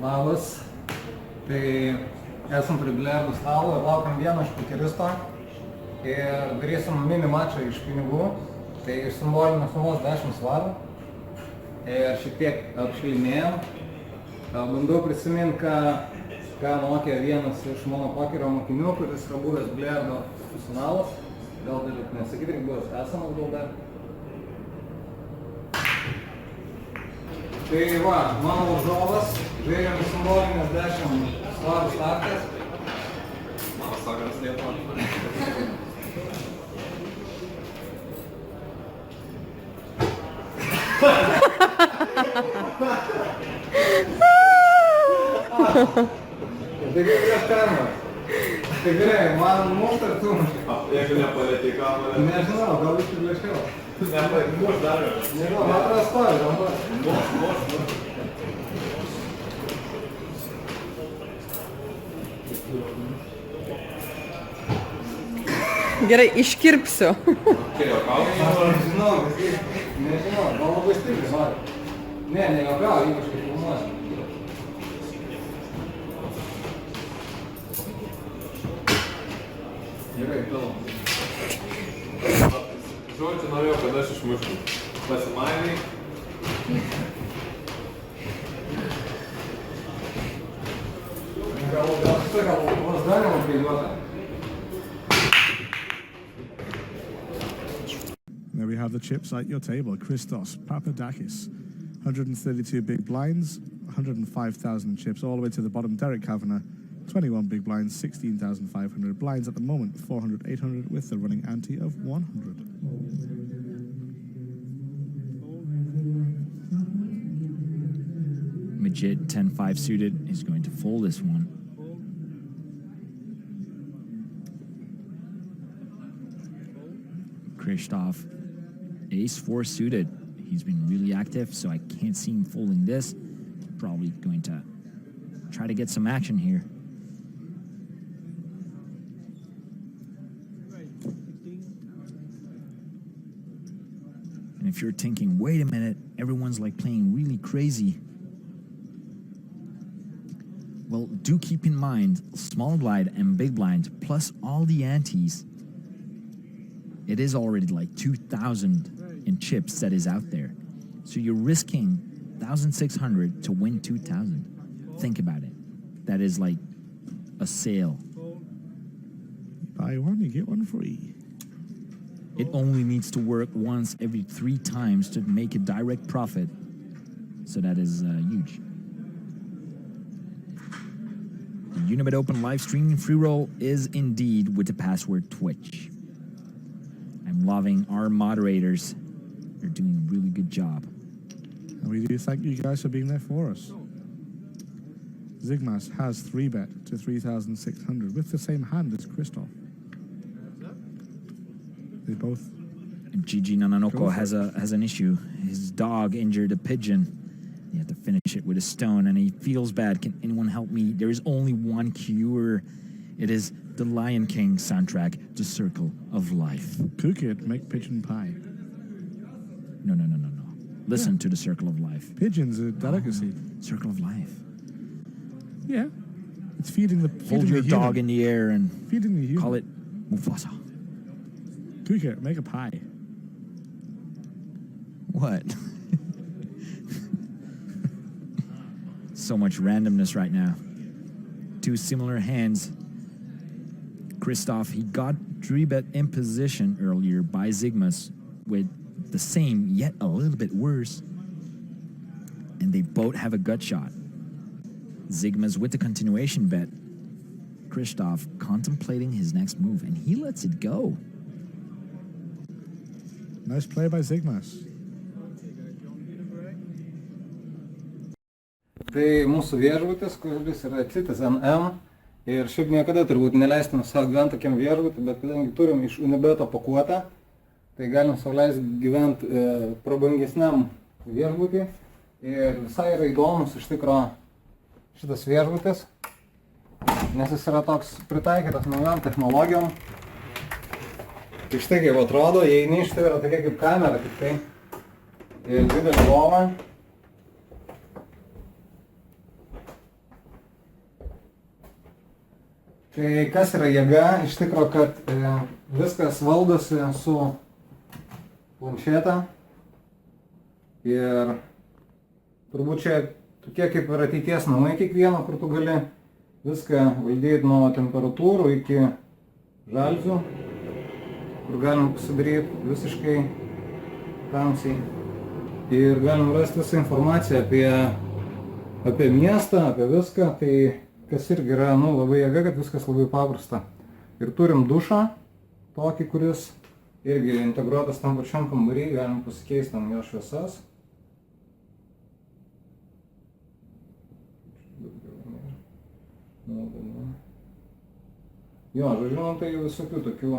Labas. Tai esam prie biliardų stalo ir laukiam vieno iš pokeristo. Ir darysim mini mačą iš pinigų. Tai iš simbolinės sumos 10 svarų. Ir šiek tiek apšilnėjom. Bandau prisiminti, ką mokė vienas iš mano pokerio mokinių, kuris yra buvęs biliardo profesionalas. Gal dar nesakyti, kad buvęs esamas gal dar. Tai va, mano varžovas, žaidžiam simbolinės 10 svarų startas. Mano sakaras Lietuva. Tai prieš kamerą. Tai gerai, man mušt ar tu mušt? Jeigu nepalėtė į kamerą. Nežinau, gal iš lėčiau. Mušt dar. Nežinau, man atrodo stovi, gal Mušt. Gerai, iškirpsiu. Nežinau, gal labai stipriai nori. Ne, nejuokauju, ypač kai filmuosi. Gerai, kalbam. Žodžiu, norėjau, kad aš išmuštų. Pasimainai. Gal vos galima priduoti. There we have the chips at your table. Christos Papadakis, 132 big blinds, 105,000 chips all the way to the bottom. Derek Kavanagh, 21 big blinds, 16,500 blinds at the moment, 400, 800 with the running ante of 100. Majid 10-5 suited is going to fold this one. Krzysztof Ace-4 suited. He's been really active, so I can't see him folding this. Probably going to try to get some action here. And if you're thinking, wait a minute, everyone's like playing really crazy. Well, do keep in mind, small blind and big blind, plus all the antes, it is already like 2,000 in chips that is out there. So you're risking 1,600 to win 2,000. Think about it. That is like a sale. Buy one, you get one free. It only needs to work once every 3 times to make a direct profit. So that is huge. The Unibet Open live streaming free roll is indeed with the password Twitch. I'm loving our moderators. They're doing a really good job. And we do thank you guys for being there for us. Zigmas has 3-bet to 3,600 with the same hand as Christoph. They both. And Gigi Nananoko has an issue. His dog injured a pigeon. You have to finish it with a stone, and he feels bad. Can anyone help me? There is only one cure. It is the Lion King soundtrack, The Circle of Life. Cook it, make pigeon pie. No. Listen to The Circle of Life. Pigeon's a delicacy. Circle of Life. Yeah. It's feeding the Hold your human. dog in the air and Feeding the human. call it Mufasa. Cook it, make a pie. What? So much randomness right now. 2 similar hands. Christoph, he got 3-bet in position earlier by Zigmas with the same, yet a little bit worse. And they both have a gut shot. Zigmas with the continuation bet. Christoph contemplating his next move, and he lets it go. Nice play by Zigmas. Tai mūsų viešbutis, kuris yra Citizen M. Ir šiaip niekada turbūt neleistum savo gyventi tokiam viešbutį, bet kadangi turim iš Unibeto pakuotę, tai galim sau leisti gyventi prabangesniam viešbutį. Ir visai yra įdomus iš tikro šitas viešbutis, nes jis yra toks pritaikytas naujom technologijom. Tai štai kaip atrodo, įeini iš tai yra tokia kaip kamera, tik tai. Ir didelė lova. Tai kas yra jėga? Iš tikro, kad viskas valdosi su planšetą. Ir turbūt čia tokie kaip ir ateities namai kiekvieno, kur tu gali viską valdyti nuo temperatūrų iki žalzių, kur galim pasidaryti visiškai tamsiai. Ir galim rasti visą informaciją apie miestą, apie viską, tai kas irgi yra labai jėga, kad viskas labai paprasta. Ir turim dušą, tokį, kuris irgi integruotas tam pačiam kambarį, galim pasikeisti tam jo šviesas. Jo, žodžiu, tai visokių tokių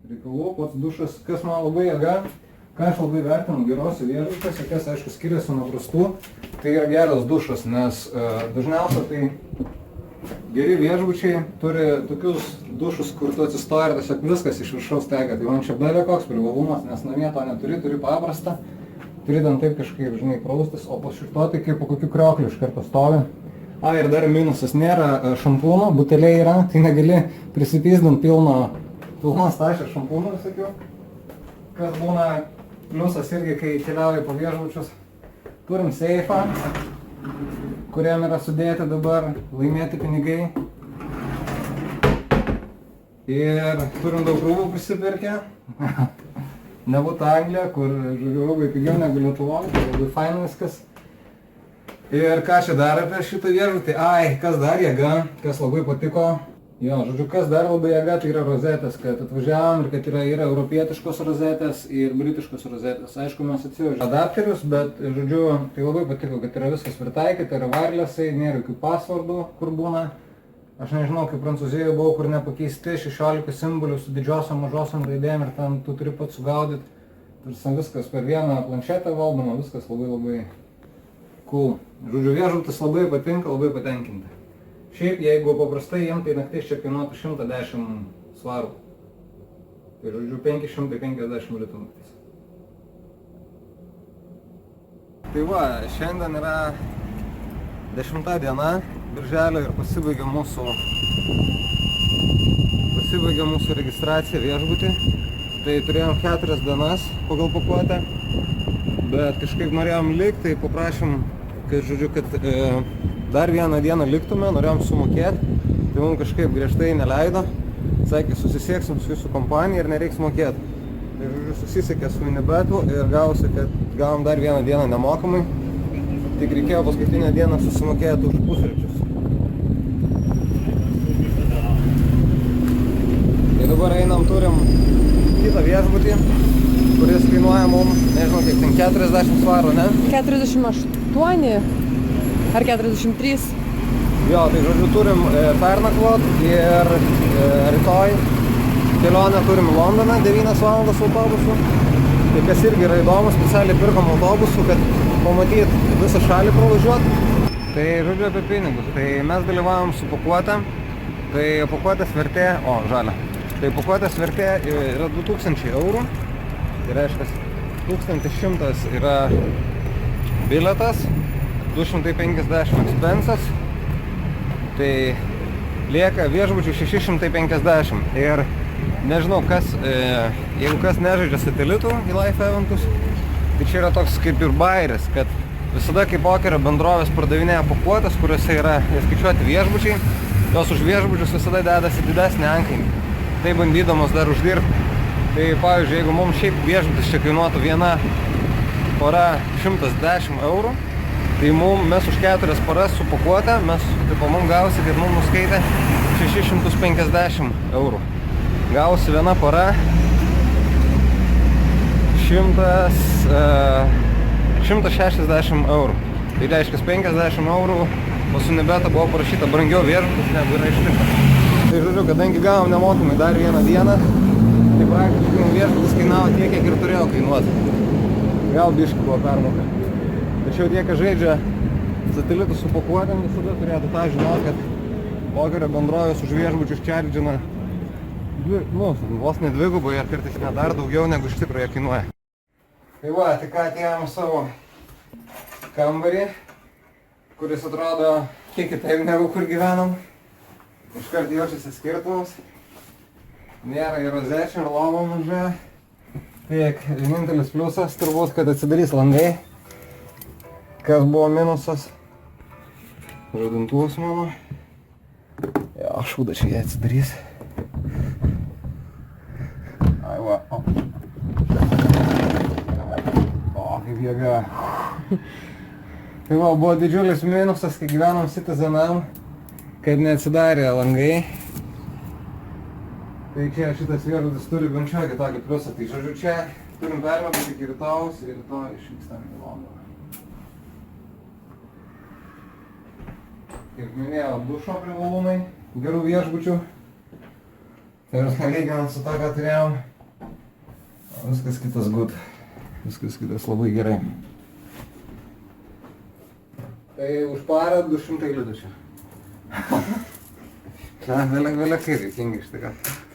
reikalų, pats dušas, kas man labai jėga, ką aš labai vertinu gerose viešbučiuose, kas aišku skiriasi nuo prastų, tai yra geras dušas, nes dažniausiai tai geri viešbučiai turi tokius dušus, kur tu atsistoji ir tiesiog viskas iš viršaus teka, tai man čia davė koks privalumas, nes namie to turi paprastą, turi ten taip kažkaip, žinai, praustis, o po šito tai kaip po kokių krioklių iš karto stovi. Ir dar minusas, nėra šampūno, buteliai yra, tai negali prisipysdant pilnos tašės šampūnų visokių. Kas būna pliusas irgi, kai keliauji po viešbučius. Turim seifą, kuriam yra sudėti dabar laimėti pinigai. Ir turim daug rūbų prisipirkę. Nebūtų Anglija, kur, žodžiu, labai pigiau negu Lietuvoje, tai labai fain viskas. Ir ką čia dar apie šitą viešbutį? Kas dar jėga, kas labai patiko. Jo, žodžiu, kas dar labai jėga, tai yra rozetės, kad atvažiavom ir kad yra europietiškos rozetės ir britiškos rozetės. Aišku, mes atsivežėm adapterius, bet, žodžiu, tai labai patiko, kad yra viskas pritaikyta, yra wirelessai, nėra jokių pasvardų, kur būna. Aš nežinau, kaip Prancūzijoje buvau, kur nepakeisti 16 simbolių su didžiosiom mažosiom raidėm ir ten tu turi pats sugaudyti. Tarsi viskas per vieną planšetę valdoma, viskas labai cool. Žodžiu, viešbutis labai patinka, labai patenkinti. Šiaip, jeigu paprastai jiem, tai naktis čia kainuotų 110 svarų. Tai žodžiu, 550 litų naktis. Tai va, šiandien yra 10 diena birželio ir pasibaigė mūsų registracija viešbutį. Tai turėjom 4 dienas pagal pakuotę, bet kažkaip norėjom likti, tai paprašėm, kad dar vieną dieną liktume, norėjom sumokėti, tai mums kažkaip griežtai neleido, sakė, susisieksim su jūsų kompanija ir nereiks mokėti. Tai žodžiu, susisiekė su Unibetu ir gavosi, kad gavom dar vieną dieną nemokamai, tik reikėjo paskutinę dieną susimokėti už pusryčius. Tai dabar einam, turim kitą viešbutį, kuris kainuoja mums, nežinau kiek ten, 40 svarų, ne? 48 ar 43. Jo, tai žodžiu, turim pernakvot ir rytoj kelionę turim į Londoną, 9 valandas autobusu. Tai kas irgi yra įdomu, specialiai pirkom autobusų, kad pamatyt visą šalį pravažiuot. Tai žodžiu apie pinigus. Tai mes dalyvavom su pakuotė, tai pakuotės vertė, tai pakuotės vertė yra 2000 eurų. Tai reiškia, 1100 yra biletas, 250 expensas, tai lieka viešbučių 650. Ir nežinau, jeigu kas nežaidžia satelitų į live eventus, tai čia yra toks kaip ir bairis, kad visada kaip pokerio bendrovės pardavinėja pakuotės, kuriuose yra skaičiuoti viešbučiai, jos už viešbučius visada dedasi didesnį antkainį, tai bandydamos dar uždirbti. Tai pavyzdžiui, jeigu mums šiaip viešbutis čia kainuotų viena para 110 eurų, tai mes už 4 paras su pakuotė, mums gausi, kad mums nuskaitė 650 eurų. Gausi viena para 160 eurų. Tai reiškia 50 eurų, o su Unibetu buvo parašyta brangiau viešbutis negu yra iš tikro. Tai žodžiu, kadangi gavom nemokamai dar vieną dieną, tai praktiškai viešbutis kainavo tiek, kiek ir turėjo kainuoti. Gal biškį buvo permoka. Tačiau tie, kas žaidžia satelitų su pakuotėm, visada turėtų tą žinoti, kad pokerio bendrovės už viešbučius čardžina vos ne dvigubai ar kartais net dar daugiau negu iš tikrųjų kainuoja. Tai va, tik atėjom savo kambarį, kuris atrodo kiek kitaip negu kur gyvenam. Iškart jaučiasi skirtumas. Nėra ir rozečių, ir lova maža. Tik vienintelis pliusas turbūt, kad atsidarys langai. Kas buvo minusas? Žadintuvas mano. Jo, šūda čia jie atsidarys. Ai va, o. O, kaip jėga. Tai va, buvo didžiulis minusas, kai gyvenom Citizenam, kad neatsidarė langai. Tai čia šitas viešbutis turi bent šiokį tokį pliusą. Tai žodžiu, čia turim permėgti iki rytojaus ir rytoj išvykstam į Londoną. Kaip minėjau, dušo privalumai, gerų viešbučių. Ir lyginant su to, ką turėjom, viskas kitas good. Viskas kitas labai gerai. Tai už parą 200 litų čia. Vėliau kaip juokingi iš tikrųjų.